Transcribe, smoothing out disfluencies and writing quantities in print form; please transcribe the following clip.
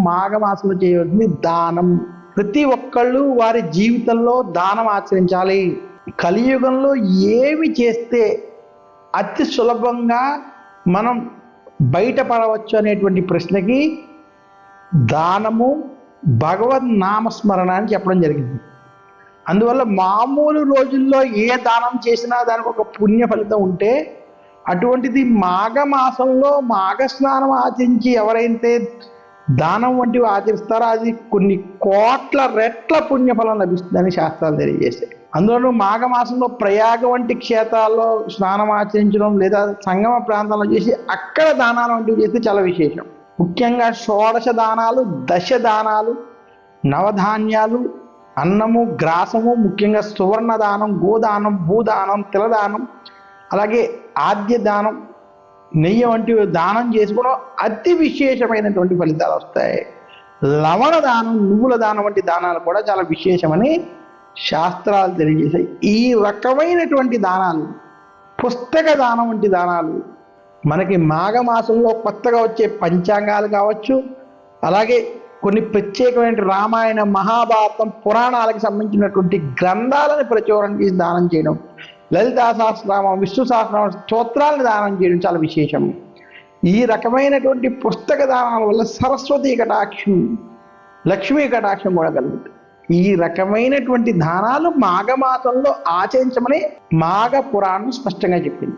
మాఘమాసంలో చేయవలసింది దానం. ప్రతి ఒక్కళ్ళు వారి జీవితంలో దానం ఆచరించాలి. కలియుగంలో ఏమి చేస్తే అతి సులభంగా మనం బయటపడవచ్చు అనేటువంటి ప్రశ్నకి దానము, భగవద్ నామస్మరణ అని చెప్పడం జరిగింది. అందువల్ల మామూలు రోజుల్లో ఏ దానం చేసినా దానికి ఒక పుణ్య ఫలితం ఉంటే, అటువంటిది మాఘమాసంలో మాఘస్నానం ఆచరించి ఎవరైతే దానం వంటివి ఆచరిస్తారో అది కొన్ని కోట్ల రెట్ల పుణ్యఫలం లభిస్తుందని శాస్త్రాలు తెలియజేశాయి. అందులోనూ మాఘమాసంలో ప్రయాగ వంటి క్షేత్రాల్లో స్నానం ఆచరించడం లేదా సంగమ ప్రాంతాల్లో చేసి అక్కడ దానాలు వంటివి చేస్తే చాలా విశేషం. ముఖ్యంగా షోడశ దానాలు, దశ దానాలు, నవధాన్యాలు, అన్నము, గ్రాసము, ముఖ్యంగా సువర్ణ దానం, గోదానం, భూదానం, తిలదానం, అలాగే ఆద్య దానం, నెయ్యి వంటివి దానం చేసుకోవడం అతి విశేషమైనటువంటి ఫలితాలు వస్తాయి. లవణ దానం, నువ్వుల దానం వంటి దానాలు కూడా చాలా విశేషమని శాస్త్రాలు తెలియజేశాయి. ఈ రకమైనటువంటి దానాలు, పుస్తక దానం వంటి దానాలు మనకి మాఘమాసంలో కొత్తగా వచ్చే పంచాంగాలు కావచ్చు, అలాగే కొన్ని ప్రత్యేకమైన రామాయణ, మహాభారతం, పురాణాలకు సంబంధించినటువంటి గ్రంథాలను ప్రచురణ చేసి దానం చేయడం, లలితా సహస్రనామం, విష్ణు సహస్రనామం స్తోత్రాలను దానం చేయడం చాలా విశేషం. ఈ రకమైనటువంటి పుస్తక దానాల వల్ల సరస్వతి కటాక్షం, లక్ష్మీ కటాక్షం కూడా కలుగుతుంది. ఈ రకమైనటువంటి దానాలు మాఘమాసంలో ఆచరించమని మాఘ పురాణం స్పష్టంగా చెప్పింది.